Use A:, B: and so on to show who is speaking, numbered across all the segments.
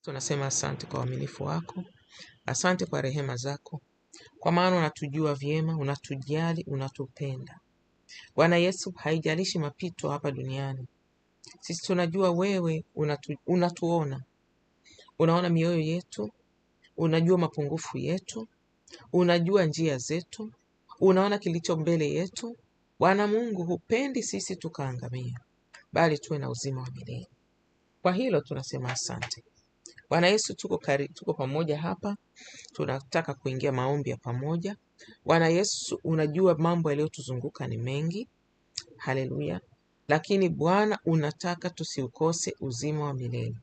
A: Tunasema asante kwa uaminifu wako, asante kwa rehema zako, kwa maana unatujua vyema, unatujali, unatupenda. Bwana Yesu, haijalishi mapito hapa duniani, sisi tunajua wewe unatuona, unaona mioyo yetu, unajua mapungufu yetu, unajua njia zetu, unaona kilicho mbele yetu. Bwana Mungu, hupendi sisi tukaangamia, bali tuwe na uzima wa milele. Kwa hilo tunasema asante. Bwana Yesu, tuko pamoja hapa, tunataka kuingia maombi ya pamoja. Bwana Yesu, unajua mambo yaliyotuzunguka ni mengi. Haleluya. Lakini Bwana, unataka tusiukose uzima wa milele.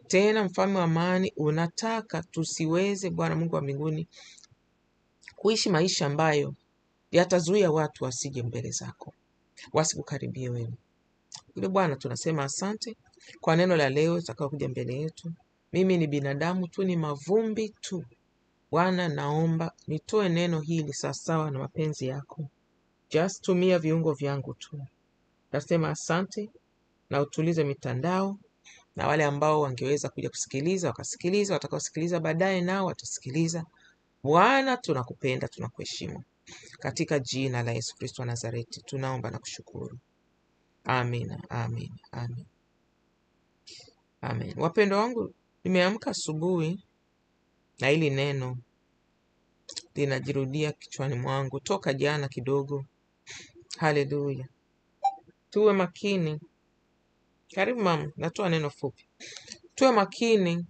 A: Tena mfalme wa amani, unataka tusiweze, Bwana Mungu wa mbinguni, kuishi maisha ambayo yatazuia watu wasije mbele zako, wasikukaribie wewe. Yule Bwana, tunasema asante kwa neno la leo litakalo kuja mbele yetu. Mimi ni binadamu tu, ni mavumbi tu. Bwana, naomba nitoe neno hili sawasawa na mapenzi yako. Just tumia viungo vyangu tu. Nasema asante, na utulize mitandao, na wale ambao wangeweza kuja kusikiliza wakasikiliza, watakaosikiliza baadaye nao watasikiliza. Bwana, tunakupenda, tunakuheshimu. Katika jina la Yesu Kristo wa Nazareti tunaomba na kushukuru. Amina, amin, amin. Amen. Wapendwa wangu, nimeamka asubuhi na hili neno linajirudia kichwani mwangu toka jana kidogo. Haleluya. Tuwe makini. Karibu mama, natoa neno fupi. Tuwe makini,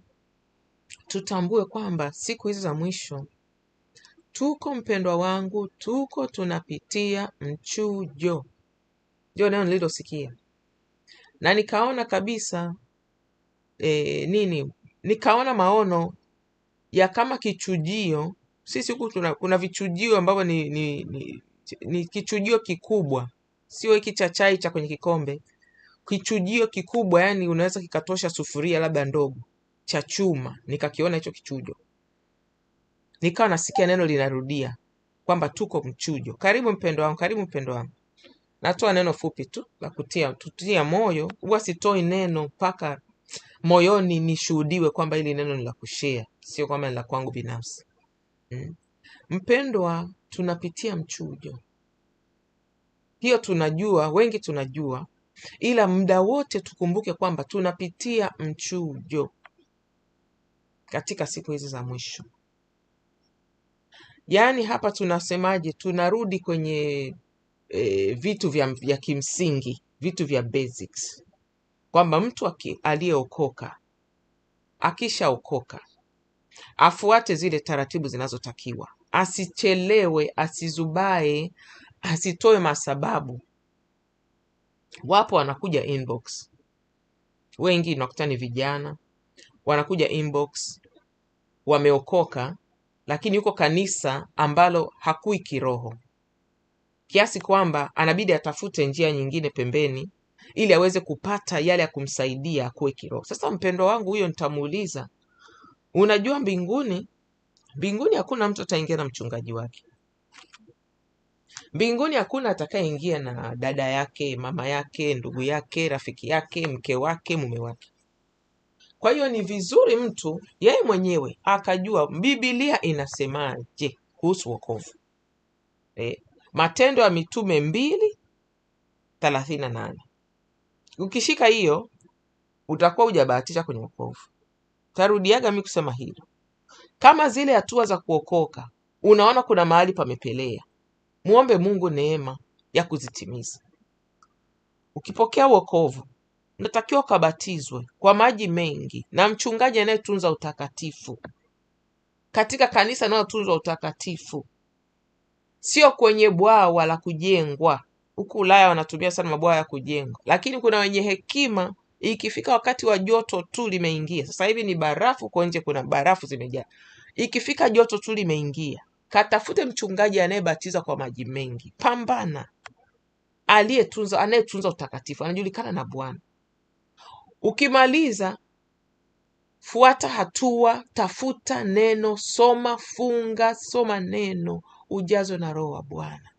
A: tutambue kwamba siku hizi za mwisho tuko, mpendwa wangu, tunapitia mchujo. Ndio neno nililosikia. Na nikaona kabisa nikaona maono ya kama kichujio. Sisi huku kuna vichujio ambavyo ni kichujio kikubwa, sio hiki cha chai cha kwenye kikombe. Kichujio kikubwa, yani unaweza kikatosha sufuria labda ndogo, cha chuma. Nikakiona hicho kichujo, nikawa nasikia neno linarudia kwamba tuko mchujo. Karibu mpendo wangu, karibu mpendo wangu. Natoa neno fupi tu la tutia moyo. Huwa sitoi neno mpaka moyoni nishuhudiwe kwamba hili neno ni la kushare, sio kwamba ni la kwangu binafsi. Mpendwa, tunapitia mchujo. Hiyo tunajua, wengi tunajua, ila muda wote tukumbuke kwamba tunapitia mchujo katika siku hizi za mwisho. Yaani hapa tunasemaje? Tunarudi kwenye vitu vya kimsingi, vitu vya basics, kwamba mtu aliyeokoka, akishaokoka, afuate zile taratibu zinazotakiwa, asichelewe, asizubae, asitoe masababu. Wapo wanakuja inbox, wengi nakuta ni vijana, wanakuja inbox, wameokoka, lakini yuko kanisa ambalo hakui kiroho, kiasi kwamba anabidi atafute njia nyingine pembeni ili aweze kupata yale ya kumsaidia akue kiroho. Sasa mpendo wangu, huyo nitamuuliza, unajua mbinguni hakuna mtu ataingia na mchungaji wake. Mbinguni hakuna atakayeingia na dada yake, mama yake, ndugu yake, rafiki yake, mke wake, mume wake. Kwa hiyo ni vizuri mtu yeye mwenyewe akajua Biblia inasemaje kuhusu wokovu. Matendo ya Mitume 2:38. Ukishika hiyo utakuwa hujabahatisha kwenye wokovu. Tarudiaga mimi kusema hilo. Kama zile hatua za kuokoka unaona kuna mahali pamepelea, muombe Mungu neema ya kuzitimiza. Ukipokea wokovu, unatakiwa kubatizwe kwa maji mengi na mchungaji anayetunza utakatifu, katika kanisa linalotunza utakatifu, sio kwenye bwawa la kujengwa. Huku Ulaya wanatumia sana mabwawa ya kujengwa, lakini kuna wenye hekima, ikifika wakati wa joto tu limeingia. Sasa hivi ni barafu kwa nje, kuna barafu zimejaa. Ikifika joto tu limeingia, katafute mchungaji anayebatiza kwa maji mengi. Pambana, anayetunza utakatifu, anajulikana na Bwana. Ukimaliza, fuata hatua, tafuta neno, soma, funga, soma neno, ujazwe na Roho wa Bwana.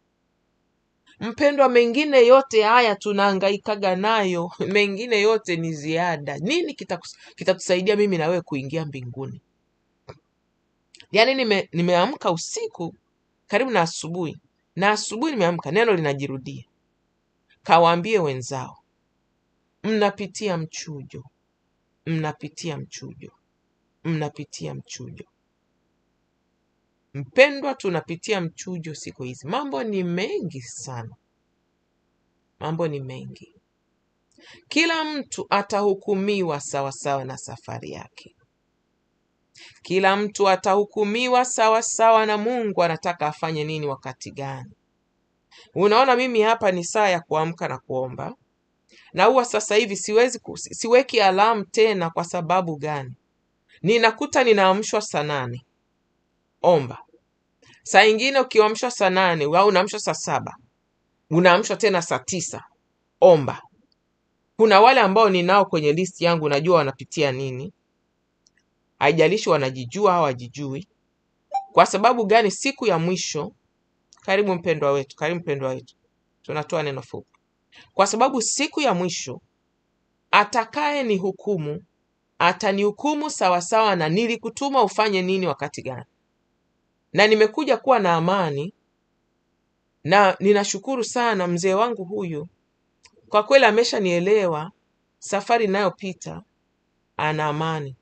A: Mpendwa, mengine yote haya tunahangaikaga nayo, mengine yote ni ziada. Nini kitatusaidia mimi na wewe kuingia mbinguni? Yaani nimeamka usiku karibu na asubuhi, na asubuhi nimeamka, neno linajirudia, kawaambie wenzao, mnapitia mchujo, mnapitia mchujo, mnapitia mchujo. Mpendwa, tunapitia mchujo siku hizi. Mambo ni mengi sana, mambo ni mengi. Kila mtu atahukumiwa sawasawa na safari yake. Kila mtu atahukumiwa sawasawa na Mungu anataka afanye nini wakati gani. Unaona, mimi hapa ni saa ya kuamka na kuomba, na huwa sasa hivi siweki alamu tena. Kwa sababu gani? Ninakuta ninaamshwa saa 8, omba. Saa ingine ukiamshwa saa 8 au unaamshwa saa 7, unaamshwa tena saa 9, omba. Kuna wale ambao ninao kwenye list yangu, najua wanapitia nini. Haijalishi wanajijua au hawajijui. Kwa sababu gani? Siku ya mwisho, karibu mpendwa wetu, tunatoa neno fupi. Kwa sababu siku ya mwisho atakaye ni hukumu atanihukumu sawasawa na nilikutuma ufanye nini wakati gani. Na nimekuja kuwa na amani, na ninashukuru sana mzee wangu huyu, kwa kweli ameshanielewa safari inayopita. Ana amani,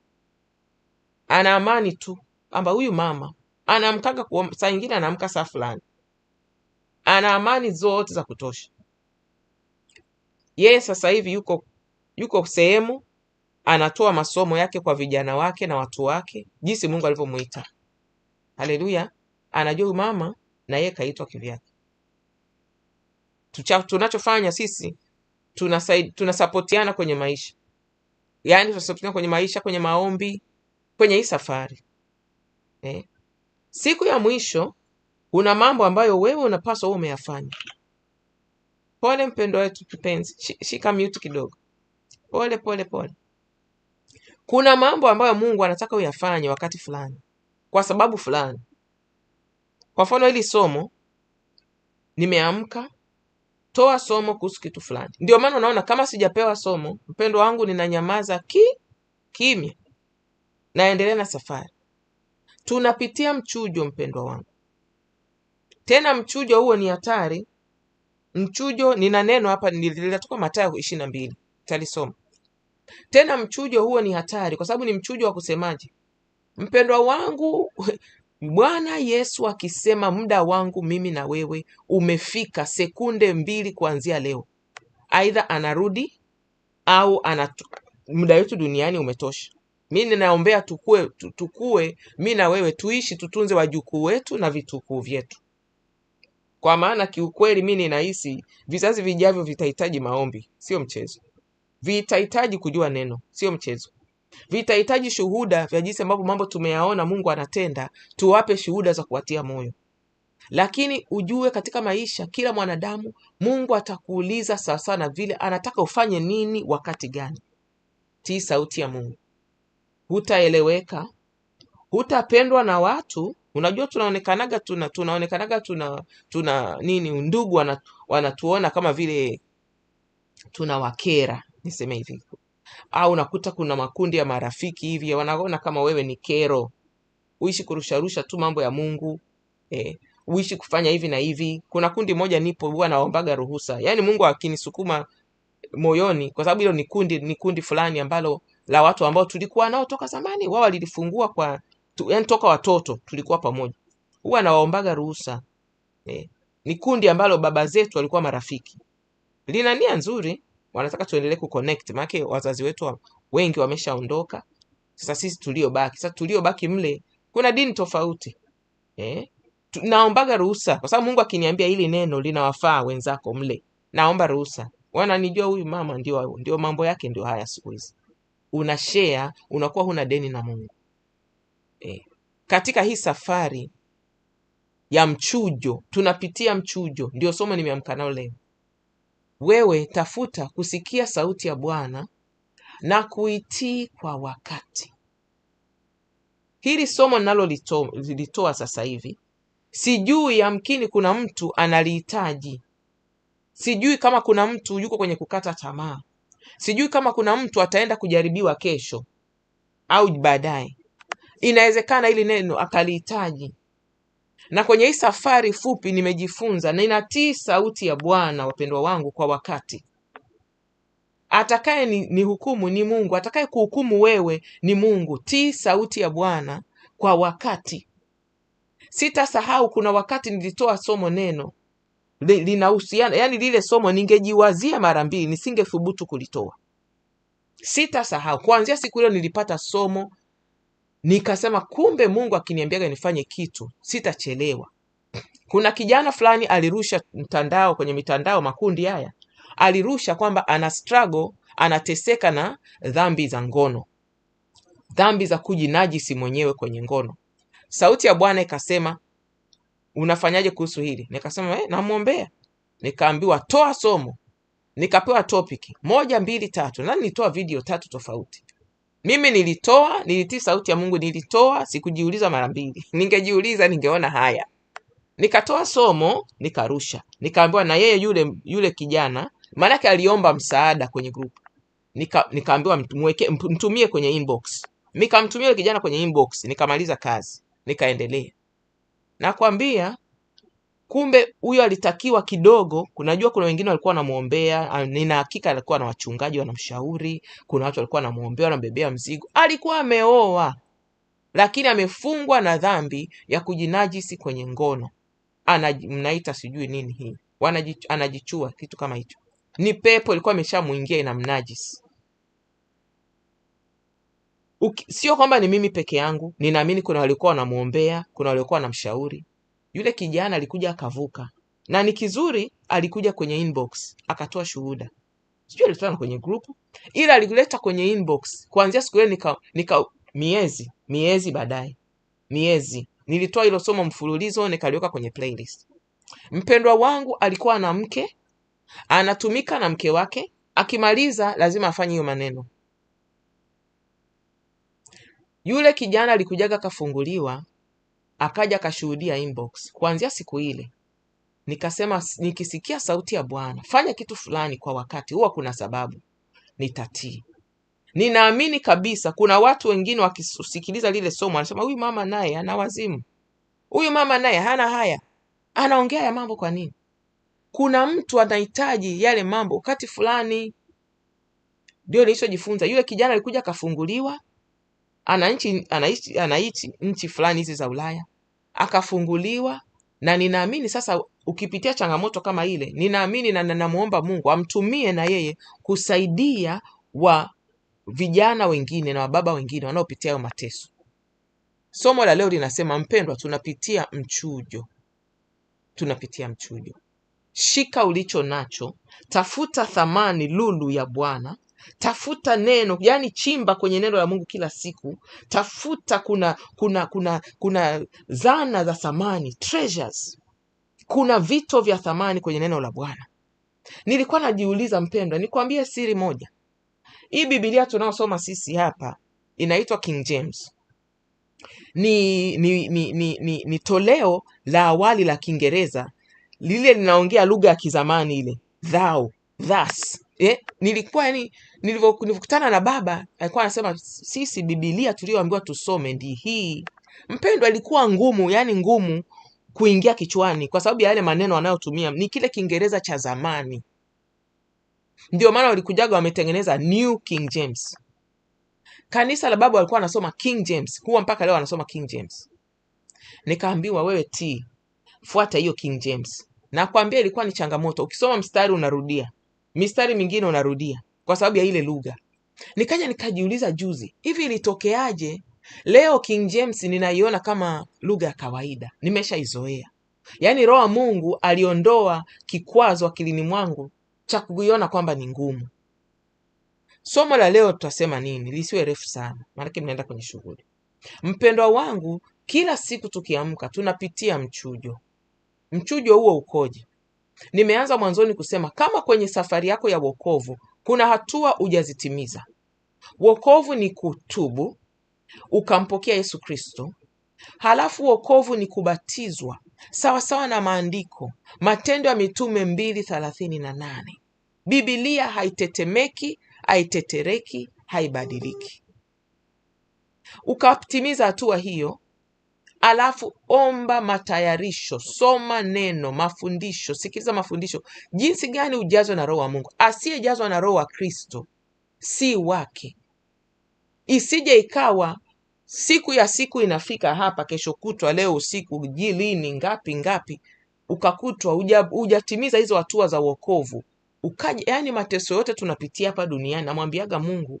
A: ana amani tu, amba huyu mama anaamkaga kuomba, saa nyingine anaamka saa fulani, ana amani zote za kutosha. Yeye sasa hivi yuko sehemu anatoa masomo yake kwa vijana wake na watu wake, jinsi Mungu alivyomuita. Haleluya! Anajua huyu mama na yeye kaitwa kivyake. Tunachofanya sisi, tunasapotiana kwenye maisha. Yaani tunasapotiana kwenye maisha, kwenye maombi, kwenye hii safari. Siku ya mwisho kuna mambo ambayo wewe unapaswa uwe umeyafanya. Pole mpendwa wetu kipenzi, shika mute kidogo. Pole. Kuna mambo ambayo Mungu anataka uyafanye wakati fulani, kwa sababu fulani. Kwa mfano, hili somo, nimeamka, toa somo kuhusu kitu fulani. Ndio maana unaona kama sijapewa somo, mpendwa wangu, ninanyamaza kimya, naendelea na safari. Tunapitia mchujo, mpendwa wangu. Tena mchujo huo ni hatari. Mchujo, nina neno hapa nilitoka Mathayo 22, talisoma. Tena mchujo huo ni hatari, kwa sababu ni mchujo wa kusemaje? Mpendwa wangu, Bwana Yesu akisema muda wangu mimi na wewe umefika sekunde 2 kuanzia leo, aidha anarudi au muda wetu duniani umetosha. Mimi ninaombea tukue mimi na wewe, tuishi, tutunze wajukuu wetu na vitukuu vyetu. Kwa maana kiukweli mimi ninahisi vizazi vijavyo vitahitaji maombi, sio mchezo. Vitahitaji kujua neno, sio mchezo. Vitahitaji shuhuda vya jinsi ambavyo mambo tumeyaona Mungu anatenda, tuwape shuhuda za kuwatia moyo. Lakini ujue katika maisha, kila mwanadamu Mungu atakuuliza sawasawa na vile anataka ufanye nini wakati gani. Tii sauti ya Mungu. Hutaeleweka, hutapendwa na watu. Unajua tunaonekanaga tuna nini, undugu wanatuona kama vile tunawakera, niseme hivi. Au unakuta kuna makundi ya marafiki hivi, wanaona kama wewe ni kero, uishi kurusharusha tu mambo ya Mungu, uishi kufanya hivi na hivi. Kuna kundi moja nipo, huwa naombaga ruhusa, yaani Mungu akinisukuma moyoni, kwa sababu hilo ni kundi fulani ambalo la watu ambao tulikuwa nao toka zamani. Wao walilifungua yaani toka watoto tulikuwa pamoja. Huwa nawaombaga ruhusa. Ni kundi ambalo baba zetu walikuwa marafiki, lina nia nzuri, wanataka tuendelee kuconnect, maana wazazi wetu wengi wameshaondoka. Sasa sisi tuliobaki mle kuna dini tofauti. Naombaga ruhusa, kwa sababu Mungu akiniambia hili neno linawafaa wenzako mle, naomba ruhusa. Wananijua huyu mama ndio mambo yake ndio haya siku hizi. Unashare, unakuwa huna deni na Mungu. Katika hii safari ya mchujo, tunapitia mchujo, ndio somo nimeamka nao leo. Wewe tafuta kusikia sauti ya Bwana na kuitii kwa wakati. Hili somo ninalolitoa sasa hivi, sijui yamkini kuna mtu analihitaji. Sijui kama kuna mtu yuko kwenye kukata tamaa. Sijui kama kuna mtu ataenda kujaribiwa kesho au baadaye. Inawezekana hili neno akalihitaji. Na kwenye hii safari fupi nimejifunza, na inatii sauti ya Bwana, wapendwa wangu, kwa wakati. Atakaye ni hukumu ni Mungu, atakaye kuhukumu wewe ni Mungu. Tii sauti ya Bwana kwa wakati. Sitasahau kuna wakati nilitoa somo neno linahusiana, yani lile somo ningejiwazia mara mbili nisingethubutu kulitoa. Sitasahau, kuanzia siku ile nilipata somo nikasema kumbe Mungu akiniambiaga nifanye kitu sitachelewa. Kuna kijana fulani alirusha mtandao, kwenye mitandao makundi haya, alirusha kwamba ana struggle, anateseka na dhambi za ngono, dhambi za kujinajisi mwenyewe kwenye ngono. Sauti ya Bwana ikasema, unafanyaje kuhusu hili? Nikasema namuombea. Nikaambiwa toa somo, nikapewa topic 1 2 3, na nilitoa video 3 tofauti. Mimi nilitii sauti ya Mungu, nilitoa, sikujiuliza mara mbili. Ningejiuliza ningeona haya. Nikatoa somo, nikarusha. Nikaambiwa na yeye yule kijana, maana yake aliomba msaada kwenye group. Nikaambiwa mtumie kwenye inbox. Nikamtumia yule kijana kwenye inbox, nikamaliza kazi, nikaendelea. Nakwambia kumbe huyo alitakiwa kidogo. Kunajua kuna wengine walikuwa wanamuombea, nina hakika alikuwa na wachungaji wanamshauri, kuna watu walikuwa wanamuombea, wanambebea mzigo. Alikuwa ameoa, lakini amefungwa na dhambi ya kujinajisi kwenye ngono. Mnaita sijui nini hii, anajichua kitu kama hicho. Ni pepo ilikuwa imeshamuingia ina mnajisi. Sio kwamba ni mimi peke yangu, ninaamini kuna walikuwa wanamuombea, kuna walikuwa wanamshauri. Yule kijana alikuja akavuka, na ni kizuri, alikuja kwenye inbox akatoa shuhuda. Sijui alitoa kwenye group, ila alileta kwenye inbox. Kuanzia siku ile nika miezi baadaye, nilitoa hilo somo mfululizo, nikaliweka kwenye playlist. Mpendwa wangu alikuwa na mke, anatumika na mke wake, akimaliza lazima afanye hiyo maneno. Yule kijana alikujaga kafunguliwa, akaja kashuhudia inbox. Kuanzia siku ile nikasema, nikisikia sauti ya Bwana fanya kitu fulani kwa wakati, huwa kuna sababu, nitatii. Ninaamini kabisa kuna watu wengine wakisikiliza lile somo wanasema, huyu mama naye ana wazimu, huyu mama naye hana haya, anaongea ya mambo kwa nini? Kuna mtu anahitaji yale mambo wakati fulani. Ndio nilichojifunza. Yule kijana alikuja kafunguliwa, anaishi nchi fulani hizi za Ulaya, akafunguliwa. Na ninaamini sasa ukipitia changamoto kama ile, ninaamini na namuomba Mungu amtumie na yeye kusaidia wa vijana wengine na wababa wengine wanaopitia hayo mateso. Somo la leo linasema, mpendwa, tunapitia mchujo. Shika ulicho nacho, tafuta thamani lulu ya Bwana, tafuta neno, yani chimba kwenye neno la Mungu kila siku. Tafuta kuna zana za thamani, treasures. Kuna vito vya thamani kwenye neno la Bwana. Nilikuwa najiuliza, mpendwa, nikwambie siri moja. Hii Biblia tunaosoma sisi hapa inaitwa King James. Ni toleo la awali la Kiingereza, lile linaongea lugha ya kizamani ile, thou, thus. Nilivyokutana na baba, alikuwa anasema sisi Biblia tulioambiwa tusome ndi hii. Mpendwa, ilikuwa ngumu, yani ngumu kuingia kichwani kwa sababu ya yale maneno wanayotumia ni kile Kiingereza cha zamani. Ndio maana walikujaga wametengeneza New King James. Kanisa la baba walikuwa wanasoma King James, huwa mpaka leo wanasoma King James. Nikaambiwa wewe fuata hiyo King James. Na kuambia ilikuwa ni changamoto. Ukisoma mstari unarudia, mistari mingine unarudia kwa sababu ya ile lugha. Nikajiuliza juzi, hivi ilitokeaje leo King James ninaiona kama lugha ya kawaida, nimeshaizoea. Yaani Roho Mungu aliondoa kikwazo akilini mwangu cha kuiona kwamba ni ngumu. Somo la leo tutasema nini? Lisiwe refu sana, maana mnaenda kwenye shughuli. Mpendwa wangu, kila siku tukiamka tunapitia mchujo. Mchujo huo ukoje? Nimeanza mwanzoni kusema kama kwenye safari yako ya wokovu kuna hatua hujazitimiza. Wokovu ni kutubu, ukampokea Yesu Kristo. Halafu wokovu ni kubatizwa, sawa sawa na maandiko. Matendo ya Mitume 2:38. Biblia haitetemeki, haitetereki, haibadiliki. Ukatimiza hatua hiyo, alafu omba matayarisho, soma neno, mafundisho, sikiliza mafundisho. Jinsi gani ujazwe na Roho wa Mungu. Asiyejazwa na Roho wa Kristo si wake. Isije ikawa siku inafika hapa, kesho kutwa, leo usiku, jilini ngapi, ukakutwa hujatimiza hizo hatua za wokovu. Ukaja, yani mateso yote tunapitia hapa duniani, namwambiaga Mungu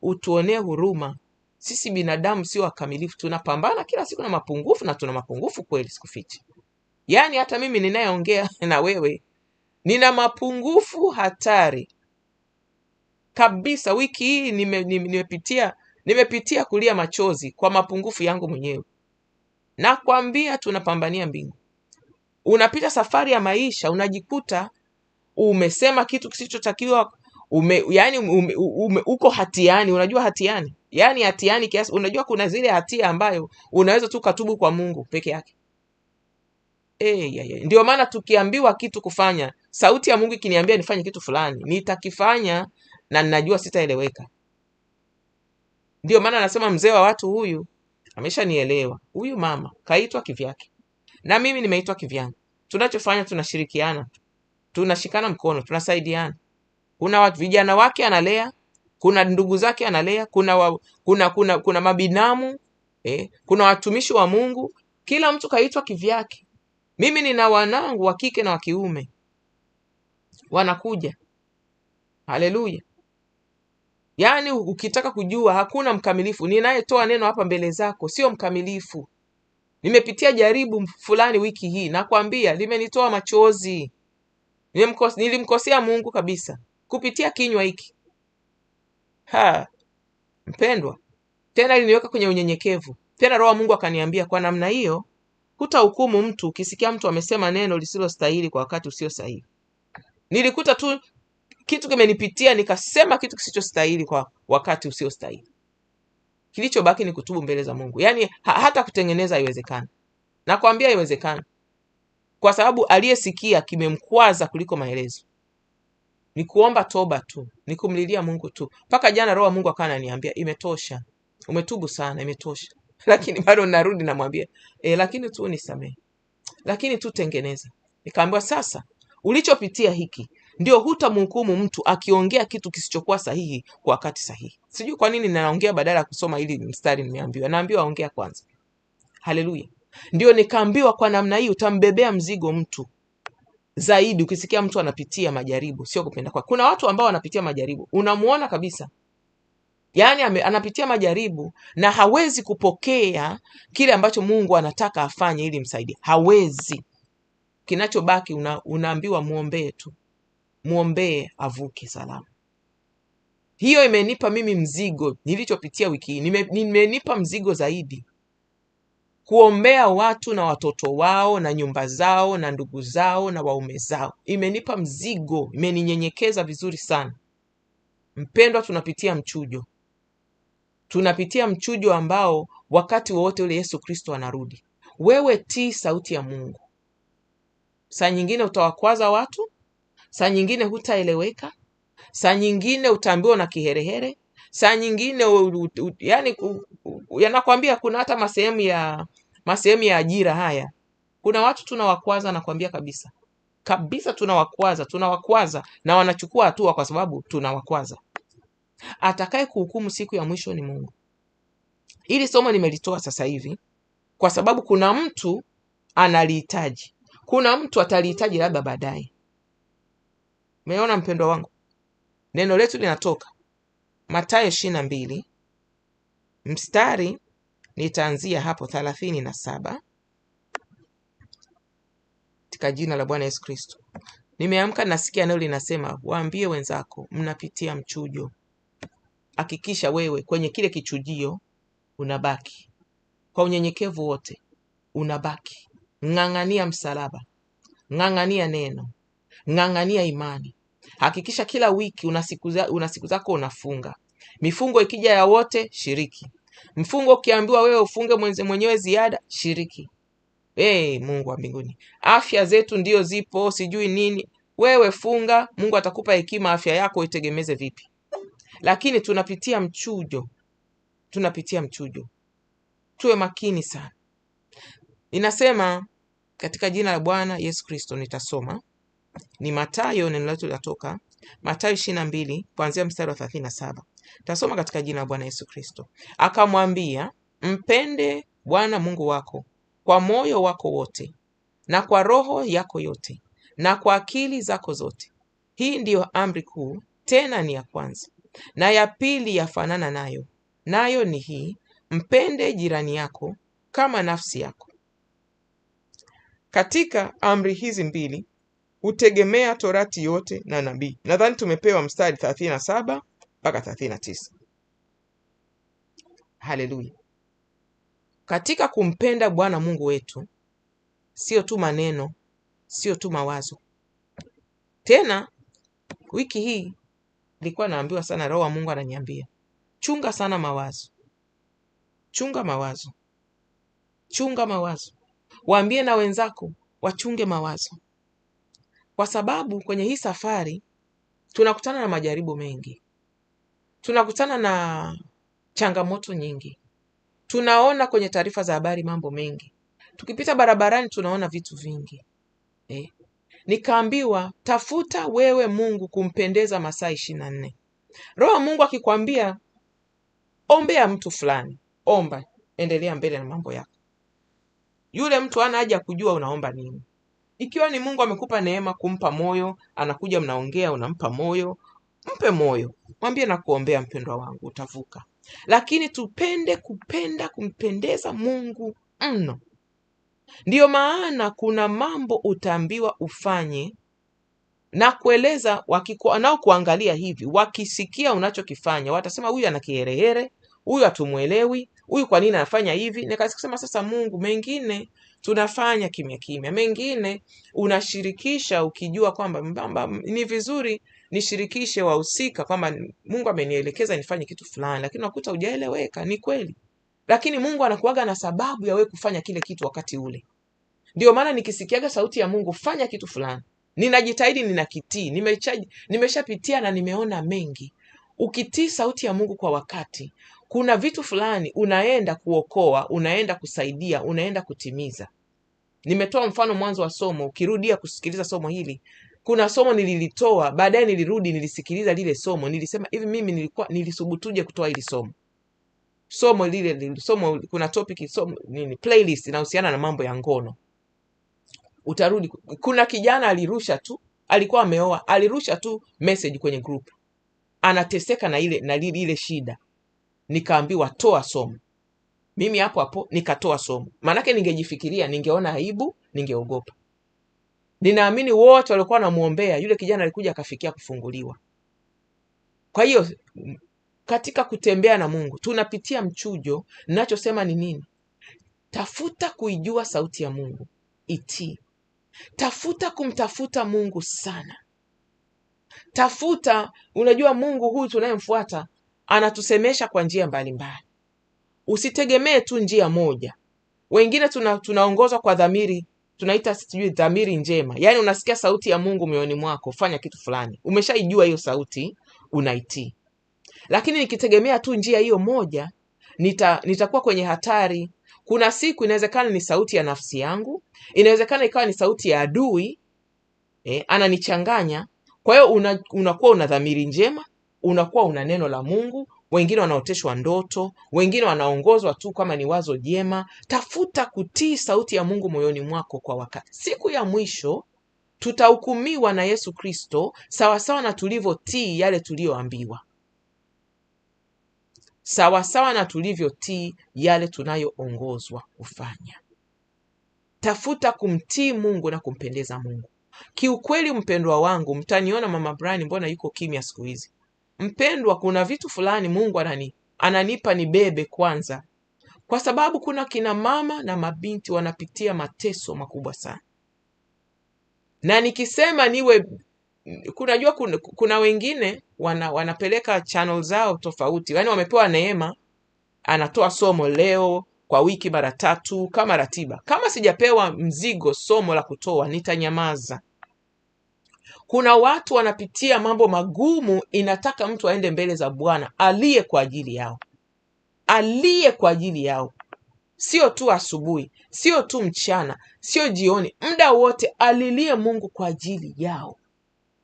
A: utuonee huruma. Sisi binadamu sio wakamilifu, tunapambana kila siku na mapungufu, na tuna mapungufu kweli, sikufichi. Yani hata mimi ninayeongea na wewe nina mapungufu hatari kabisa. Wiki hii nimepitia kulia machozi kwa mapungufu yangu mwenyewe. Nakwambia tunapambania mbingu. Unapita safari ya maisha, unajikuta umesema kitu kisichotakiwa, uko hatiani. Unajua hatiani? Yani hatiani kiasi, unajua kuna zile hatia ambayo unaweza tu katubu kwa Mungu peke yake. Ndio maana tukiambiwa kitu kufanya, sauti ya Mungu ikiniambia nifanye kitu fulani, nitakifanya na ninajua sitaeleweka. Ndio maana nasema mzee wa watu huyu ameshanielewa. Huyu mama kaitwa kivyake na mimi nimeitwa kivyangu. Tunachofanya tunashirikiana, tunashikana mkono, tunasaidiana. Kuna vijana wake analea, kuna ndugu zake analea, kuna mabinamu, kuna watumishi wa Mungu. Kila mtu kaitwa kivyake. Mimi nina wanangu wa kike na wa kiume wanakuja. Haleluya. Yani ukitaka kujua hakuna mkamilifu. Ninayetoa neno hapa mbele zako sio mkamilifu. Nimepitia jaribu fulani wiki hii, nakwambia limenitoa machozi. Nilimkosea Mungu kabisa kupitia kinywa hiki. Mpendwa, tena iliniweka kwenye unyenyekevu. Tena Roho wa Mungu akaniambia, kwa namna hiyo hutahukumu mtu ukisikia mtu amesema neno lisilostahili kwa wakati usio sahihi. Nilikuta tu kitu kimenipitia, nikasema kitu kisichostahili kwa wakati usio stahili. Kilichobaki ni kutubu mbele za Mungu. Yani hata kutengeneza haiwezekani. Nakwambia haiwezekani. Kwa sababu aliyesikia kimemkwaza kuliko maelezo. Ni kuomba toba tu, ni kumlilia Mungu tu. Mpaka jana Roho wa Mungu akawa ananiambia, imetosha. Umetubu sana, imetosha. Lakini bado narudi namwambia, lakini tu nisamehe. Lakini tu tengeneza. Nikaambiwa sasa, ulichopitia hiki ndio hutamhukumu mtu akiongea kitu kisichokuwa sahihi kwa wakati sahihi. Sijui kwa nini naongea badala ya kusoma hili mstari nimeambiwa. Naambiwa ongea kwanza. Haleluya. Ndio nikaambiwa kwa namna hii utambebea mzigo mtu zaidi ukisikia mtu anapitia majaribu, sio kupenda kwa. Kuna watu ambao wanapitia majaribu, unamuona kabisa. Yani anapitia majaribu na hawezi kupokea kile ambacho Mungu anataka afanye ili msaidie. Hawezi. Kinachobaki unaambiwa muombee tu. Muombee avuke salama. Hiyo imenipa mimi mzigo nilichopitia wiki hii. Nimenipa mzigo zaidi. Kuombea watu na watoto wao na nyumba zao na ndugu zao na waume zao. Imenipa mzigo, imeninyenyekeza vizuri sana. Mpendwa, tunapitia mchujo. Tunapitia mchujo ambao wakati wote ule Yesu Kristo anarudi. Wewe tii sauti ya Mungu. Saa nyingine utawakwaza watu, saa nyingine hutaeleweka, saa nyingine utaambiwa na kiherehere, saa nyingine yani yanakwambia kuna hata masehemu ya ajira haya. Kuna watu tunawakwaza, nakwambia kabisa. Kabisa tunawakwaza na wanachukua hatua kwa sababu tunawakwaza. Atakaye kuhukumu siku ya mwisho ni Mungu. Hili somo nimelitoa sasa hivi kwa sababu kuna mtu analihitaji. Kuna mtu atalihitaji labda baadaye. Umeona mpendwa wangu? Neno letu linatoka Mathayo 22 mstari nitaanzia hapo 37. Katika jina la Bwana Yesu Kristo. Nimeamka nasikia neno linasema, waambie wenzako mnapitia mchujo. Hakikisha wewe kwenye kile kichujio unabaki. Kwa unyenyekevu wote unabaki. Ng'ang'ania msalaba. Ng'ang'ania neno. Ng'ang'ania imani. Hakikisha kila wiki una siku zako unafunga. Mifungo ikija ya wote, shiriki. Mfungo ukiambiwa wewe ufunge mwenyewe ziada, shiriki. Mungu wa mbinguni, afya zetu ndio zipo, sijui nini. Wewe funga, Mungu atakupa hekima, afya yako itegemeze vipi. Lakini tunapitia mchujo. Tuwe makini sana. Inasema katika jina la Bwana Yesu Kristo, nitasoma ni Mathayo, neno letu linatoka Mathayo 22 kuanzia mstari wa 37. Tasoma katika jina la Bwana Yesu Kristo. Akamwambia, mpende Bwana Mungu wako kwa moyo wako wote na kwa roho yako yote na kwa akili zako zote. Hii ndiyo amri kuu, tena ni ya kwanza. Na ya pili yafanana nayo, nayo ni hii, mpende jirani yako kama nafsi yako. Katika amri hizi mbili hutegemea Torati yote na nabii. Nadhani tumepewa mstari 37 mpaka 39. Haleluya. Katika kumpenda Bwana Mungu wetu, sio tu maneno, sio tu mawazo. Tena wiki hii nilikuwa naambiwa sana, Roho wa Mungu ananiambia, chunga sana mawazo. Chunga mawazo. Waambie na wenzako wachunge mawazo. Kwa sababu kwenye hii safari tunakutana na majaribu mengi. Tunakutana na changamoto nyingi. Tunaona kwenye taarifa za habari mambo mengi. Tukipita barabarani tunaona vitu vingi. Nikaambiwa, tafuta wewe Mungu kumpendeza masaa 24. Roho Mungu akikwambia ombea mtu fulani, omba, endelea mbele na mambo yako. Yule mtu hana haja kujua unaomba nini. Ikiwa ni Mungu amekupa neema kumpa moyo, anakuja mnaongea, unampa moyo, mpe moyo. Mwambie na kuombea, mpendwa wangu, utavuka. Lakini tupende kumpendeza Mungu mno. Ndiyo maana kuna mambo utaambiwa ufanye na kueleza, nao kuangalia hivi, wakisikia unachokifanya watasema huyu ana kiherehere, huyu hatumuelewi, huyu kwa nini anafanya hivi. Nikasema sasa, Mungu, mengine tunafanya kimya kimya, mengine unashirikisha ukijua kwamba ni vizuri nishirikishe wahusika kwamba Mungu amenielekeza nifanye kitu fulani, lakini unakuta hujaeleweka. Ni kweli, lakini Mungu anakuaga na sababu ya wewe kufanya kile kitu wakati ule. Ndio maana nikisikiaga sauti ya Mungu fanya kitu fulani, ninajitahidi, ninakitii. Nimeshapitia na nimeona mengi. Ukitii sauti ya Mungu kwa wakati, kuna vitu fulani unaenda kuokoa, unaenda kusaidia, unaenda kutimiza. Nimetoa mfano mwanzo wa somo. Ukirudia kusikiliza somo hili, kuna somo nililitoa, baadaye nilirudi nilisikiliza lile somo, nilisema hivi, mimi nilisubutuje kutoa hili somo lile somo. Kuna topic playlist inahusiana na mambo ya ngono. Utarudi, kuna kijana alirusha tu, alikuwa ameoa, alirusha tu message kwenye group, anateseka na ile shida. Nikaambiwa toa somo. Mimi hapo nikatoa somo. Maanake ningejifikiria, ningeona aibu, ningeogopa. Ninaamini wote walikuwa wanamuombea yule kijana, alikuja akafikia kufunguliwa. Kwa hiyo katika kutembea na Mungu tunapitia mchujo. Ninachosema ni nini? Tafuta kuijua sauti ya Mungu, itii. Tafuta kumtafuta Mungu sana. Tafuta, unajua Mungu huyu tunayemfuata anatusemesha kwa njia mbalimbali. Usitegemee tu njia moja. Wengine tunaongozwa kwa dhamiri, tunaita dhamiri njema. Yaani unasikia sauti ya Mungu moyoni mwako, fanya kitu fulani. Umeshaijua hiyo sauti, unaitii. Lakini nikitegemea tu njia hiyo moja, nitakuwa kwenye hatari. Kuna siku inawezekana ni sauti ya nafsi yangu, inawezekana ikawa ni sauti ya adui, ananichanganya. Kwa hiyo unakuwa una dhamiri njema, unakuwa una neno la Mungu. Wengine wanaoteshwa ndoto, wengine wanaongozwa tu kama ni wazo jema. Tafuta kutii sauti ya Mungu moyoni mwako kwa wakati. Siku ya mwisho tutahukumiwa na Yesu Kristo sawasawa na tulivyotii yale tuliyoambiwa, sawasawa na tulivyotii yale tunayoongozwa kufanya. Tafuta kumtii Mungu na kumpendeza Mungu. Kiukweli, mpendwa wangu, mtaniona Mama Brian mbona yuko kimya siku hizi. Mpendwa, kuna vitu fulani Mungu ananipa nibebe kwanza, kwa sababu kuna kina mama na mabinti wanapitia mateso makubwa sana. Na nikisema kunajua kuna wengine wanapeleka channel zao tofauti. Yaani wamepewa neema, anatoa somo leo, kwa wiki mara 3 kama ratiba. Kama sijapewa mzigo somo la kutoa, nitanyamaza. Kuna watu wanapitia mambo magumu, inataka mtu aende mbele za Bwana aliye kwa ajili yao, aliye kwa ajili yao, sio tu asubuhi, sio tu mchana, sio jioni, muda wote alilie Mungu kwa ajili yao.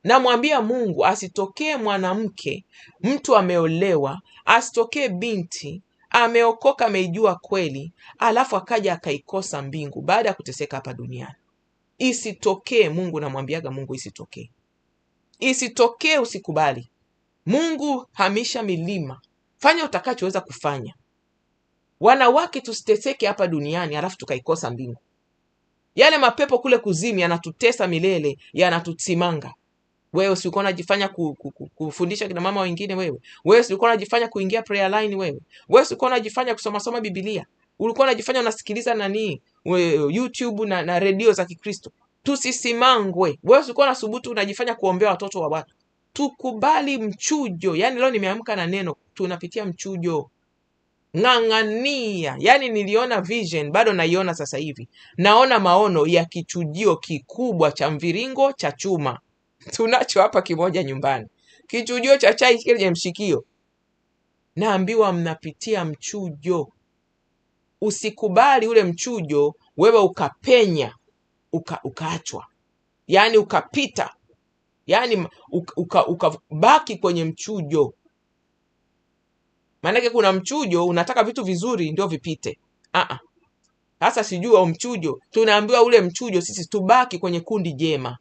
A: Namwambia Mungu asitokee mwanamke, mtu ameolewa, asitokee binti ameokoka, ameijua kweli, alafu akaja akaikosa mbingu baada ya kuteseka hapa duniani. Isitokee Mungu, namwambiaga Mungu isitokee. Isitokee, usikubali. Mungu hamisha milima, fanya utakachoweza kufanya. Wanawake tusiteseke hapa duniani alafu tukaikosa mbingu. Yale mapepo kule kuzimu yanatutesa milele, yanatutsimanga. Wewe si uko unajifanya kufundisha kina mama wengine wewe. Wewe si uko unajifanya kuingia prayer line wewe. Wewe si uko unajifanya kusoma Biblia. Ulikuwa unajifanya unasikiliza nani? YouTube na redio za Kikristo. Tusisimangwe. Wewe si uko unasubutu unajifanya kuombea watoto wa watu. Tukubali mchujo. Yaani leo nimeamka na neno, tunapitia mchujo. Ng'ang'ania. Yaani niliona vision, bado naiona sasa hivi. Naona maono ya kichujio kikubwa cha mviringo cha chuma. Tunacho hapa kimoja nyumbani. Kichujio cha chai kile mshikio. Naambiwa mnapitia mchujo. Usikubali ule mchujo wewe ukapenya, ukaachwa. Yaani ukapita. Yaani ukabaki kwenye mchujo. Maanake kuna mchujo unataka vitu vizuri ndio vipite. Sasa sijui mchujo. Tunaambiwa ule mchujo sisi tubaki kwenye kundi jema.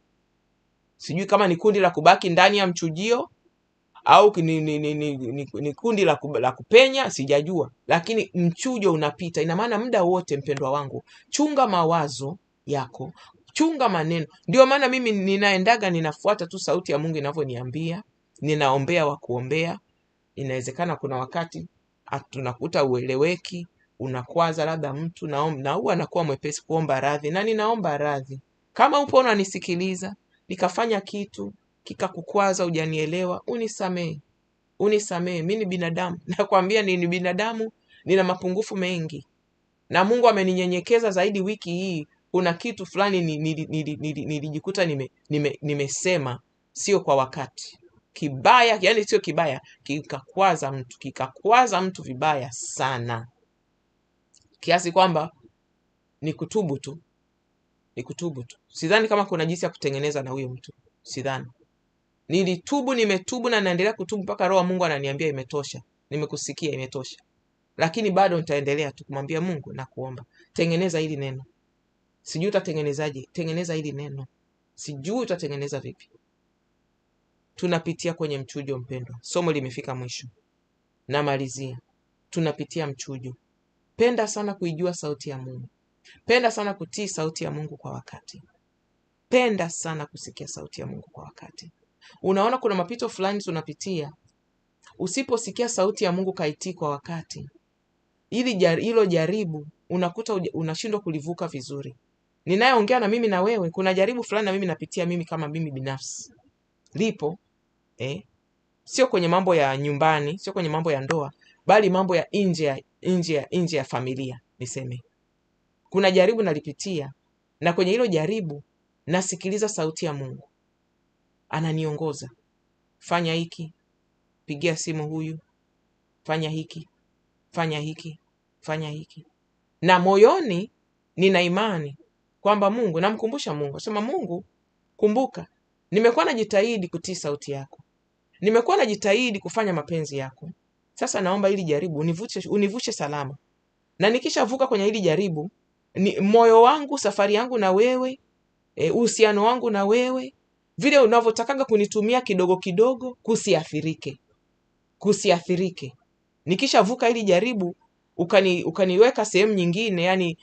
A: Sijui kama ni kundi la kubaki ndani ya mchujio au ni kundi la kupenya, sijajua. Lakini mchujo unapita. Ina maana muda wote, mpendwa wangu, chunga mawazo yako, chunga maneno. Ndio maana mimi ninaendaga ninafuata tu sauti ya Mungu inavyoniambia, ninaombea wa kuombea. Inawezekana kuna wakati tunakuta ueleweki, unakwaza labda mtu, na huwa anakuwa mwepesi kuomba radhi, na ninaomba radhi. Kama upo unanisikiliza, nikafanya kitu kikakukwaza, hujanielewa, unisamee. Mimi ni binadamu. Nakwambia ni binadamu, nina mapungufu mengi. Na Mungu ameninyenyekeza zaidi wiki hii. Kuna kitu fulani nilijikuta nimesema sio kwa wakati. Kibaya, yani sio kibaya, kikakwaza mtu vibaya sana. Kiasi kwamba nikutubu tu. Sidhani kama kuna jinsi ya kutengeneza na huyo mtu. Sidhani. Nimetubu na naendelea kutubu mpaka Roho wa Mungu ananiambia imetosha. Nimekusikia, imetosha. Lakini bado nitaendelea tu kumwambia Mungu na kuomba, tengeneza hili neno. Sijui utatengenezaje, tengeneza hili neno. Sijui utatengeneza vipi. Tunapitia kwenye mchujo, mpendwa. Somo limefika mwisho. Namalizia. Tunapitia mchujo. Penda sana kuijua sauti ya Mungu. Penda sana kutii sauti ya Mungu kwa wakati. Penda sana kusikia sauti ya Mungu kwa wakati. Unaona kuna mapito fulani tunapitia. Usiposikia sauti ya Mungu kaitii kwa wakati, hilo jaribu unakuta unashindwa kulivuka vizuri. Ninayeongea na mimi na wewe, kuna jaribu fulani na mimi napitia mimi kama mimi binafsi. Lipo, sio kwenye mambo ya nyumbani, sio kwenye mambo ya ndoa, bali mambo ya nje ya familia, niseme. Kuna jaribu nalipitia, na kwenye hilo jaribu nasikiliza sauti ya Mungu. Ananiongoza. Fanya hiki, pigia simu huyu, fanya hiki, fanya hiki, fanya hiki. Na moyoni nina imani kwamba Mungu, namkumbusha Mungu, sema Mungu, kumbuka, nimekuwa najitahidi kutii sauti yako. Nimekuwa najitahidi kufanya mapenzi yako. Sasa naomba hili jaribu univushe salama. Na nikishavuka kwenye hili jaribu, moyo wangu, safari yangu na wewe, uhusiano wangu na wewe, vile unavyotakaga kunitumia kidogo kidogo, kusiathirike. Nikishavuka hili jaribu, ukaniweka sehemu nyingine, yani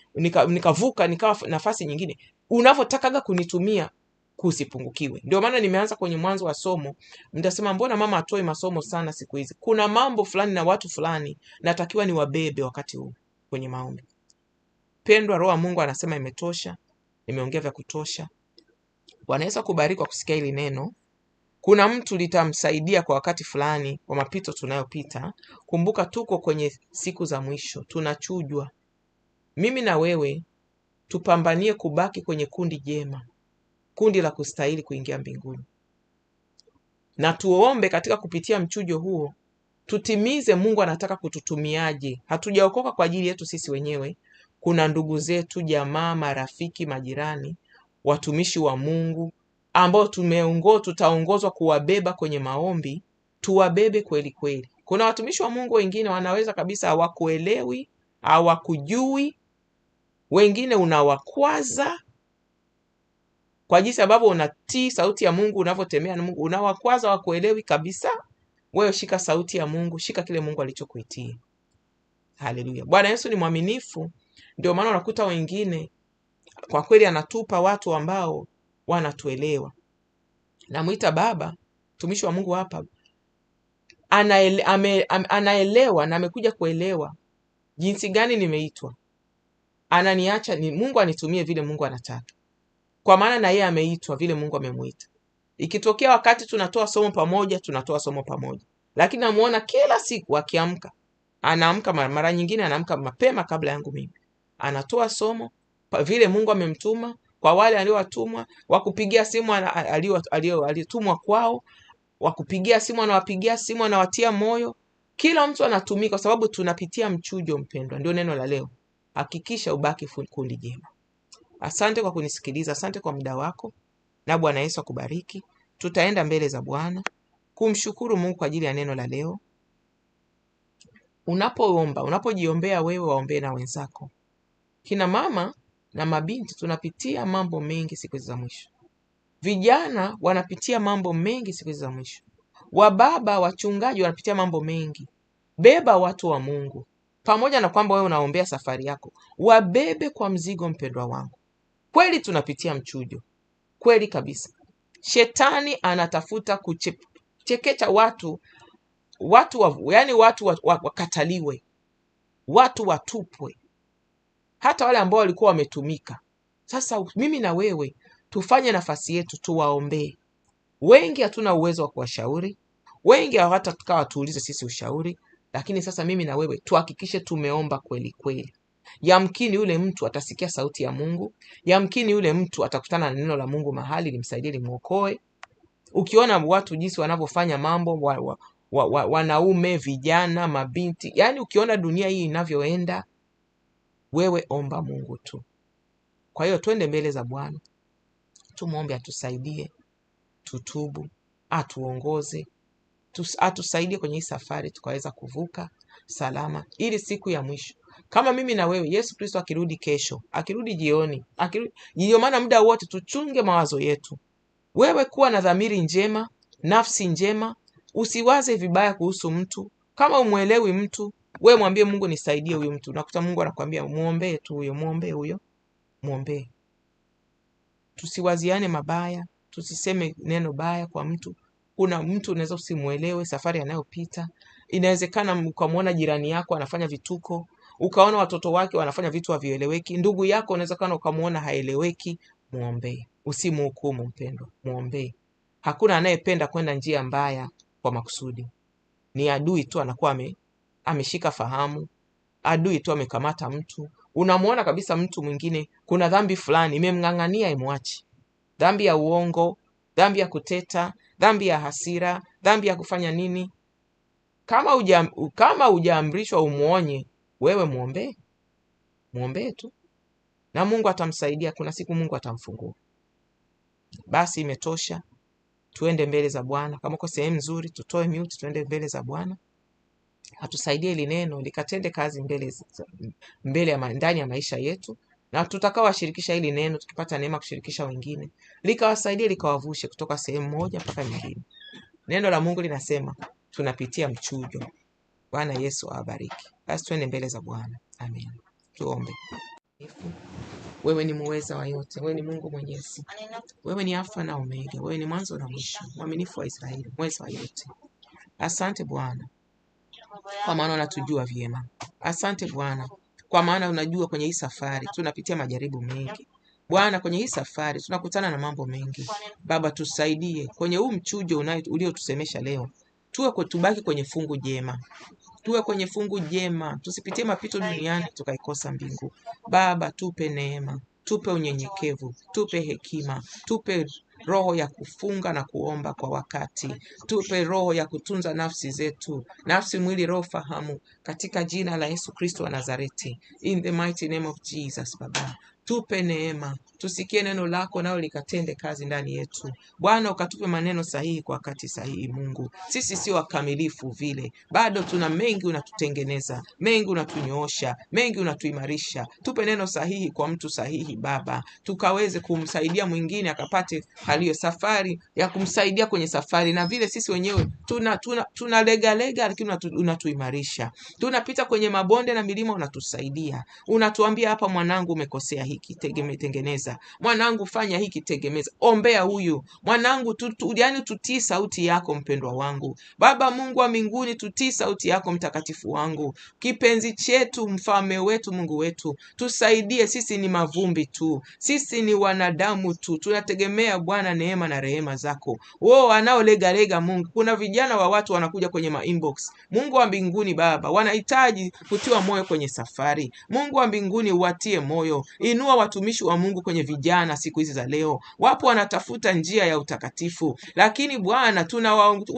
A: nikavuka nikawa nafasi nyingine, unavyotakaga kunitumia kusipungukiwe. Ndio maana nimeanza kwenye mwanzo wa somo, mtasema mbona mama atoi masomo sana siku hizi? Kuna mambo fulani na watu fulani natakiwa ni wabebe wakati huu kwenye maombi. Pendwa, Roho wa Mungu anasema imetosha, nimeongea vya kutosha. Wanaweza kubariki kwa kusikia hili neno. Kuna mtu litamsaidia kwa wakati fulani kwa mapito tunayopita. Kumbuka tuko kwenye siku za mwisho, tunachujwa. mimi na wewe tupambanie kubaki kwenye kundi jema, kundi la kustahili kuingia mbinguni. Na tuombe katika kupitia mchujo huo, tutimize Mungu anataka kututumiaje. Hatujaokoka kwa ajili yetu sisi wenyewe. Kuna ndugu zetu, jamaa, marafiki, majirani, watumishi wa Mungu ambao tutaongozwa kuwabeba kwenye maombi, tuwabebe kweli kweli. Kuna watumishi wa Mungu wengine wanaweza kabisa hawakuelewi, hawakujui, wengine unawakwaza kwa jinsi ambavyo unatii sauti ya Mungu, unavyotembea na Mungu, unawakwaza, hawakuelewi kabisa. Wewe shika sauti ya Mungu, shika kile Mungu alichokuitia. Haleluya. Bwana Yesu ni mwaminifu, ndio maana unakuta wengine kwa kweli anatupa watu ambao wanatuelewa. Namuita baba, mtumishi wa Mungu hapa, anaelewa na amekuja kuelewa jinsi gani nimeitwa. Ananiacha ni Mungu anitumie vile Mungu anataka. Kwa maana na yeye ameitwa vile Mungu amemuita. Ikitokea wakati tunatoa somo pamoja, tunatoa somo pamoja. Lakini namuona kila siku akiamka. Anaamka mara nyingine anaamka mapema kabla yangu mimi. Anatoa somo vile Mungu amemtuma kwa wale aliowatumwa, wakupigia simu aliotumwa kwao, wakupigia simu anawapigia simu, anawatia moyo. Kila mtu anatumika kwa sababu tunapitia mchujo, mpendwa. Ndio neno la leo. Hakikisha ubaki kundi jema. Asante kwa kunisikiliza, asante kwa muda wako, na Bwana Yesu akubariki. Tutaenda mbele za Bwana kumshukuru Mungu kwa ajili ya neno la leo. Unapoomba, unapojiombea wewe, waombee na wenzako. Kina mama na mabinti tunapitia mambo mengi siku za mwisho. Vijana wanapitia mambo mengi siku za mwisho. Wababa, wachungaji wanapitia mambo mengi. Beba watu wa Mungu. Pamoja na kwamba wewe unaombea safari yako, wabebe kwa mzigo, mpendwa wangu. Kweli tunapitia mchujo. Kweli kabisa. Shetani anatafuta kuchekecha watu wakataliwe. Watu watupwe. Hata wale ambao walikuwa wametumika. Sasa mimi na wewe tufanye nafasi yetu, tuwaombee. Wengi hatuna uwezo wa kuwashauri. Wengi hata tukawa tuulize sisi ushauri. Lakini sasa mimi na wewe tuhakikishe tumeomba kweli kweli. Yamkini yule mtu atasikia sauti ya Mungu. Yamkini yule mtu atakutana na neno la Mungu mahali limsaidie, limuokoe. Ukiona watu jinsi wanavyofanya mambo, wanaume, vijana, mabinti, yani ukiona dunia hii inavyoenda, wewe omba Mungu tu. Kwa hiyo twende mbele za Bwana. Tumuombe atusaidie, tutubu, atuongoze, atusaidie kwenye hii safari tukaweza kuvuka salama ili siku ya mwisho. Kama mimi na wewe, Yesu Kristo akirudi kesho, akirudi jioni, ndio maana muda wote tuchunge mawazo yetu. Wewe kuwa na dhamiri njema, nafsi njema, usiwaze vibaya kuhusu mtu. Kama umuelewi mtu, wewe mwambie Mungu, nisaidie huyu mtu. Nakuta Mungu anakuambia muombee tu huyo, muombee. Tusiwaziane mabaya, tusiseme neno baya kwa mtu. Kuna mtu unaweza usimuelewe safari anayopita. Inawezekana ukamwona jirani yako anafanya vituko, ukaona watoto wake wanafanya vitu havieleweki. Ndugu yako unaweza kana ukamwona haeleweki, muombee. Usimhukumu mpendwa, muombee. Hakuna anayependa kwenda njia mbaya kwa makusudi. Ni adui tu anakuwa ameshika fahamu. Adui tu amekamata mtu. Unamuona kabisa mtu mwingine kuna dhambi fulani imemng'ang'ania imwachi. Dhambi ya uongo, dhambi ya kuteta, dhambi ya hasira, dhambi ya kufanya nini. Kama hujaamrishwa umuonye, wewe muombee. Muombee tu. Na Mungu atamsaidia, kuna siku Mungu atamfungua. Basi imetosha. Tuende mbele za Bwana. Kama uko sehemu nzuri, tutoe mute, tuende mbele za Bwana. Atusaidie hili neno likatende kazi ndani ya maisha yetu, na tutakaowashirikisha hili neno, tukipata neema kushirikisha wengine, likawasaidie, likawavushe kutoka sehemu moja mpaka nyingine. Neno la Mungu linasema tunapitia mchujo. Bwana Yesu awabariki. Basi tuende mbele za Bwana. Amen. Tuombe. Wewe ni muweza wa yote, wewe ni Mungu mwenyezi. Wewe ni Alfa na Omega, wewe ni mwanzo na mwisho, mwaminifu wa Israeli, muweza wa yote. Asante Bwana, kwa maana unatujua vyema. Asante Bwana, kwa maana unajua kwenye hii safari tunapitia majaribu mengi. Bwana, kwenye hii safari tunakutana na mambo mengi. Baba, tusaidie kwenye huu mchujo uliotusemesha leo. Tubaki kwenye fungu jema. tuwe kwenye fungu jema, tusipitie mapito duniani tukaikosa mbingu. Baba, tupe neema, tupe unyenyekevu, tupe hekima, tupe roho ya kufunga na kuomba kwa wakati, tupe roho ya kutunza nafsi zetu, nafsi, mwili, roho, fahamu, katika jina la Yesu Kristo wa Nazareti. In the mighty name of Jesus, Baba, tupe neema, tusikie neno lako nao likatende kazi ndani yetu. Bwana, ukatupe maneno sahihi kwa wakati sahihi. Mungu, sisi sio wakamilifu vile, bado tuna mengi unatutengeneza, mengi unatunyoosha, mengi unatuimarisha. Tupe neno sahihi kwa mtu sahihi Baba, tukaweze kumsaidia mwingine akapate haliyo safari ya kumsaidia kwenye safari, na vile sisi wenyewe tuna lega, lakini unatuimarisha. Tunapita kwenye mabonde na milima, unatusaidia. Unatuambia hapa, mwanangu, umekosea hiki, tengeneza. Mwanangu, fanya hiki, tegemeza. Ombea huyu. Mwanangu, yani tutii sauti yako, mpendwa wangu. Baba Mungu wa mbinguni, tutii sauti yako, mtakatifu wangu. Kipenzi chetu, mfalme wetu, Mungu wetu, tusaidie. Sisi ni mavumbi tu, sisi ni wanadamu tu, tunategemea Bwana neema na rehema zako. Wanaolega Mungu, kuna vijana wa watu wanakuja kwenye inbox. Mungu wa mbinguni Baba, wanahitaji kutiwa moyo kwenye safari. Mungu wa mbinguni, uwatie moyo. Inua watumishi wa Mungu kwenye vijana siku hizi za leo. Wapo wanatafuta njia ya utakatifu, lakini Bwana,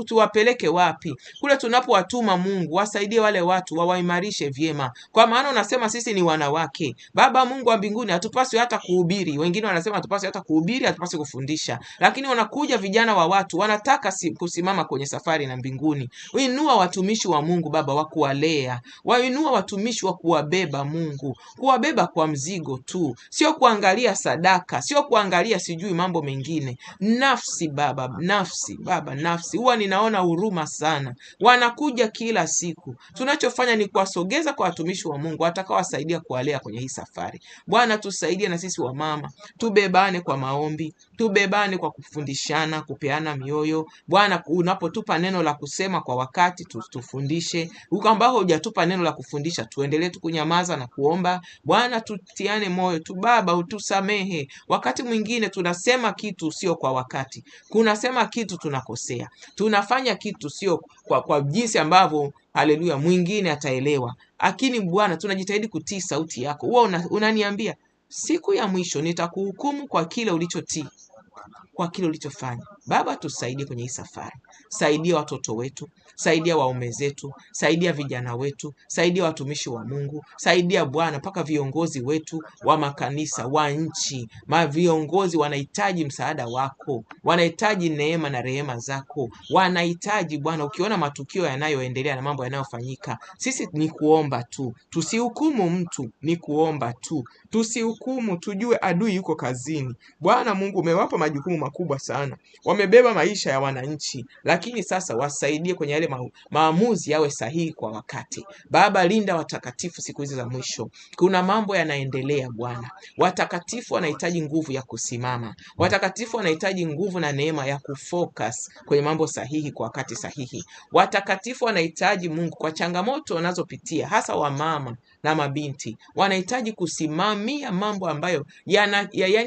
A: tuwapeleke wapi? Kule tunapowatuma Mungu, wasaidie wale watu, wawaimarishe vyema, kwa maana unasema sisi ni wanawake. Baba Mungu wa mbinguni, hatupaswi hata kuhubiri. Wengine wanasema hatupaswi hata kuhubiri, hatupaswi kufundisha, lakini wanakuja vijana wa watu wanataka kusimama kwenye safari na mbinguni. Inua watumishi wa Mungu Baba, wa kuwalea. Wainua watumishi wa kuwabeba Mungu, kuwabeba kwa mzigo tu, sio kuangalia sadaka, sio kuangalia sijui mambo mengine. Nafsi Baba, nafsi Baba, nafsi. Huwa ninaona huruma sana, wanakuja kila siku. Tunachofanya ni kuwasogeza kwa watumishi wa Mungu watakaowasaidia kuwalea kwenye hii safari. Bwana, tusaidie na sisi wamama, tubebane kwa maombi, tubebane kwa kufundishana, kupeana mioyo. Bwana, unapotupa neno la kusema kwa wakati, tufundishe. Ambao hujatupa neno la kufundisha, tuendelee tukunyamaza na kuomba. Bwana, tutiane moyo tu Baba, utusamehe. Wakati mwingine tunasema kitu sio kwa wakati, kunasema kitu tunakosea, tunafanya kitu sio kwa jinsi ambavyo haleluya mwingine ataelewa. Lakini Bwana, tunajitahidi kutii sauti yako. Unaniambia siku ya mwisho nitakuhukumu kwa kile ulichotii, kwa kile ulichofanya. Baba, tusaidie kwenye hii safari. Saidia watoto wetu, saidia waume zetu, saidia vijana wetu, saidia watumishi wa Mungu, saidia Bwana mpaka viongozi wetu wa makanisa, wa nchi. Viongozi wanahitaji msaada wako, wanahitaji neema na rehema zako, wanahitaji Bwana. Ukiona matukio yanayoendelea na mambo yanayofanyika, sisi ni kuomba tu, tusihukumu mtu, ni kuomba tu, tusihukumu. Tujue adui yuko kazini. Bwana Mungu, umewapa majukumu makubwa sana, wamebeba maisha ya wananchi, lakini sasa wasaidie kwenye yale maamuzi yawe sahihi kwa wakati. Baba, linda watakatifu siku hizi za mwisho. Kuna mambo yanaendelea Bwana. Watakatifu wanahitaji nguvu ya kusimama, watakatifu wanahitaji nguvu na neema ya kufocus kwenye mambo sahihi kwa wakati sahihi. Watakatifu wanahitaji Mungu, kwa changamoto wanazopitia, hasa wamama na mabinti, wanahitaji kusimamia mambo ambayo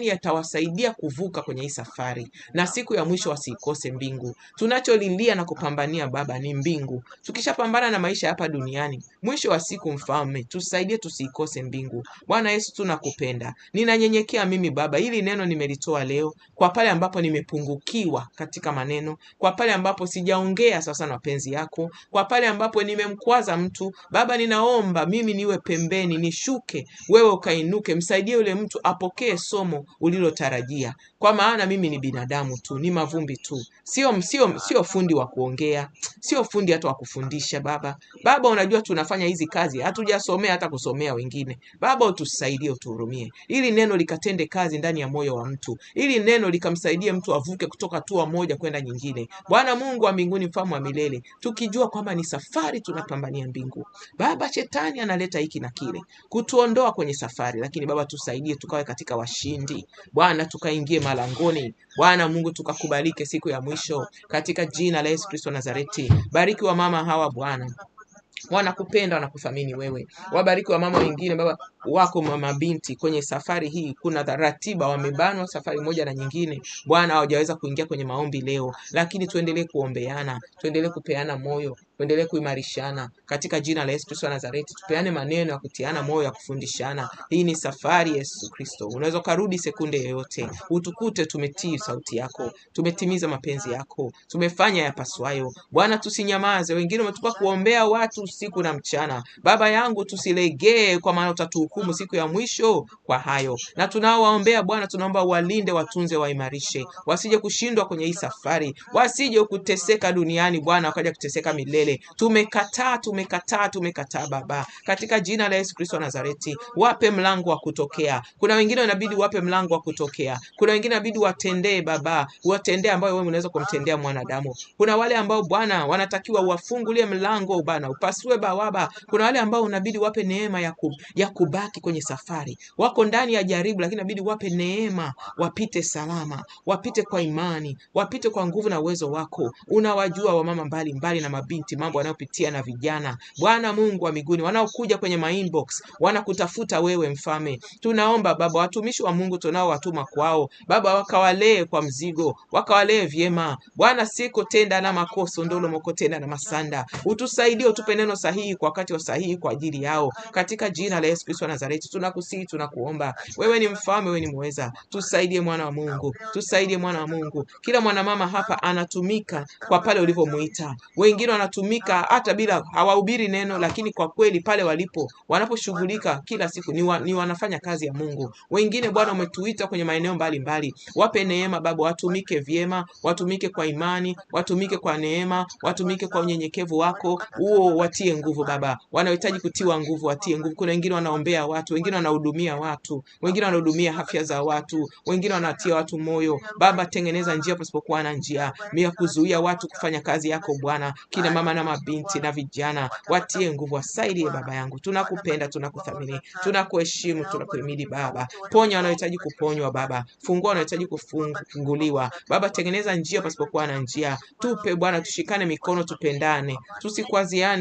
A: yatawasaidia kuvuka kwenye hii safari, na siku ya mwisho wasikose mbingu. Tunacholilia na kupambania Baba ni mbingu. Tukishapambana na maisha hapa duniani, mwisho wa siku Mfalme, tusaidie tusikose mbingu. Bwana Yesu, tunakupenda. Ninanyenyekea mimi Baba, hili neno nimelitoa leo, kwa pale ambapo nimepungukiwa katika maneno, kwa pale ambapo sijaongea sasa na mapenzi yako, kwa pale ambapo nimemkwaza mtu Baba, ninaomba mimi niwe pembeni, nishuke, wewe ukainuke. Msaidie yule mtu apokee somo ulilotarajia, kwa maana mimi ni binadamu tu, ni mavumbi tu, sio fundi wa kuongea, sio fundi hata wa kufundisha Baba. Baba, unajua tunafanya hizi kazi, hatujasomea hata kusomea wengine. Baba, utusaidie, utuhurumie, ili neno likatende kazi ndani ya moyo wa mtu, ili neno likamsaidie mtu avuke kutoka hatua moja kwenda nyingine. Bwana Mungu wa mbinguni, mfalme wa milele, tukijua kwamba ni safari tunapambania mbingu. Baba, shetani analeta hiki na kile kutuondoa kwenye safari, lakini Baba, tusaidie tukawe katika washindi Bwana, tukaingie malangoni Bwana Mungu, tukakubalike siku ya mwisho, katika jina la Yesu Kristo Nazareti. Bariki wa mama hawa Bwana, wanakupenda, wanakuthamini wewe. Wabariki wa mama wengine Baba, wako mabinti kwenye safari hii, kuna ratiba wamebanwa safari moja na nyingine, Bwana hawajaweza kuingia kwenye maombi leo, lakini tuendelee kuombeana, tuendelee kupeana moyo, tuendelee kuimarishana katika jina la Yesu Kristo wa Nazareti. Tupeane maneno ya kutiana moyo, ya kufundishana. Hii ni safari Yesu Kristo. Unaweza karudi sekunde yoyote, utukute tumetii sauti yako, tumetimiza mapenzi yako, tumefanya yapaswayo. Bwana, tusinyamaze. Wengine umetupa kuombea watu usiku na mchana. Baba yangu, tusilegee, kwa maana utatuhukumu siku ya mwisho kwa hayo. Na tunaowaombea Bwana, tunaomba walinde, watunze, waimarishe, wasije kushindwa kwenye hii safari, wasije kuteseka duniani Bwana, wakaja kuteseka milele. Tumekataa Baba, katika jina la Yesu Kristo wa Nazareti. Wape mlango wa kutokea. Kuna wengine inabidi wape mlango wa kutokea. Kuna wengine inabidi watendee Baba, watendee ambayo wewe unaweza kumtendea mwanadamu. Kuna wale ambao Bwana wanatakiwa wafungulie mlango Bwana, upasue Baba. Kuna wale ambao unabidi wape neema ya kubaki kwenye safari. Wako ndani ya jaribu, lakini inabidi wape neema, wapite salama, wapite kwa imani, wapite kwa nguvu na uwezo wako. Unawajua wamama mbali na mabinti, mambo wanayopitia, na vijana Bwana Mungu wa miguuni, wanaokuja kwenye inbox wanakutafuta wewe Mfalme. Tunaomba Baba, watumishi wa Mungu tunao watuma kwao Baba, wakawalee kwa mzigo, wakawalee vyema Bwana, siko tenda na makoso ndolo moko tenda na masanda. Utusaidie, utupe neno sahihi kwa wakati wa sahihi kwa ajili yao, katika jina la Yesu Kristo wa Nazareti. Tunakusihi, tunakuomba, wewe ni Mfalme, wewe ni mweza. Tusaidie mwana wa Mungu, tusaidie mwana wa Mungu. Kila mwanamama hapa anatumika kwa pale ulivyomuita. Wengine wanatumika hata bila, hawahubiri neno, lakini kwa kweli pale walipo, wanaposhughulika kila siku ni wanafanya kazi ya Mungu. Wengine Bwana umetuita kwenye maeneo mbalimbali, wape neema Baba, watumike vyema, watumike kwa imani, watumike kwa neema, watumike kwa unyenyekevu wako. Watie nguvu Baba, wanaohitaji kutiwa nguvu, watie nguvu. Kuna wengine wanaombea watu, wengine wanahudumia watu, wengine wanahudumia afya za watu, wengine wanatia watu moyo Baba. Tengeneza njia pasipokuwa na njia, ya kuzuia watu kufanya kazi yako Bwana. Kina mama na mabinti na vijana, watie nguvu, wasaidie Baba yangu. Tunakupenda, tunakuthamini, tunakuheshimu, tunakuhimidi Baba. Ponya wanaohitaji kuponywa Baba, fungua wanaohitaji kufunguliwa Baba. Tengeneza njia pasipokuwa na njia. Tupe Bwana, tushikane mikono, tupendane,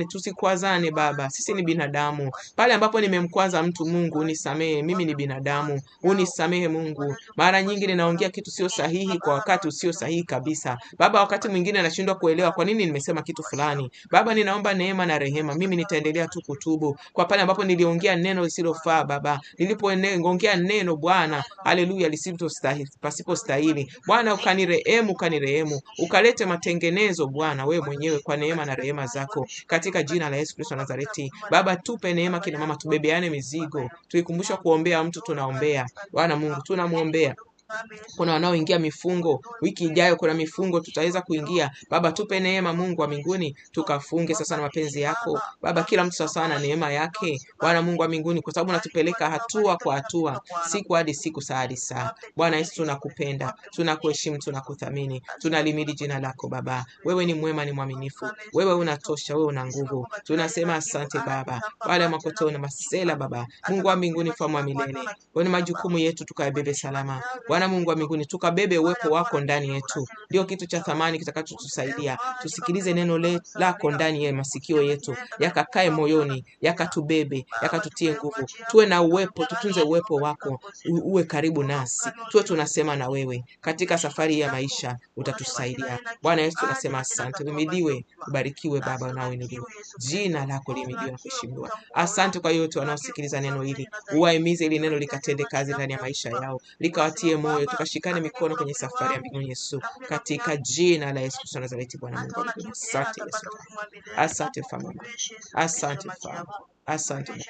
A: tusikwazane Baba. Sisi ni binadamu. Pale ambapo nimemkwaza mtu, Mungu unisamehe, mimi ni binadamu, unisamehe Mungu. Mara nyingi ninaongea kitu sio sahihi kwa wakati usio sahihi kabisa Baba. Wakati mwingine nashindwa kuelewa kwa nini nimesema kitu fulani Baba. Ninaomba neema na rehema. Mimi nitaendelea tu kutubu kwa pale ambapo niliongea neno lisilofaa Baba. Nilipoongea neno Bwana, haleluya, pasipostahili Bwana, ukanirehemu, ukalete matengenezo Bwana, wewe mwenyewe kwa neema na rehema zako, katika jina la Yesu Kristo wa Nazareti. Baba, tupe neema kina mama, tubebeane mizigo. Tuikumbusha kuombea mtu, tunaombea Bwana Mungu, tunamuombea. Kuna wanaoingia mifungo, wiki ijayo kuna mifungo tutaweza kuingia Baba. Tupe neema Mungu wa mbinguni, tukafunge sasa na mapenzi yako Baba, kila mtu sasa na neema yake Bwana Mungu wa mbinguni, kwa sababu natupeleka hatua kwa hatua, siku hadi siku, saa hadi saa. Bwana Yesu, tunakupenda, tunakuheshimu, tunakuthamini, tunalimidi jina lako Baba. Wewe ni mwema, ni mwaminifu, wewe unatosha, wewe una nguvu. Tunasema asante Baba. Wale makoto na masela Baba Mungu wa mbinguni, Mfalme wa milele, wewe majukumu yetu tukayabebe salama Bwana Mungu wa mbinguni, tukabebe uwepo wako ndani yetu. Ndio kitu cha thamani kitakachotusaidia. Tusikilize neno lako ndani ya masikio yetu, yakakae moyoni, yakatubebe, yakatutie nguvu. Tuwe na uwepo, tutunze uwepo wako, uwe karibu nasi, tuwe tunasema na wewe katika safari ya maisha. Utatusaidia Bwana Yesu, tunasema asante. Uhimidiwe, ubarikiwe Baba, na uinuliwe, jina lako lihimidiwe na kuheshimiwa. Asante kwa yote wanaosikiliza neno hili, uwahimize ili neno likatende kazi ndani ya maisha yao, likawatie moyo, tukashikane mikono kwenye safari ya mbinguni Yesu, katika jina la Yesu Kristo Nazareti. Bwana Mungu wa mbinguni, asante Yesu, asante Mfalme, asante Mfalme, asante.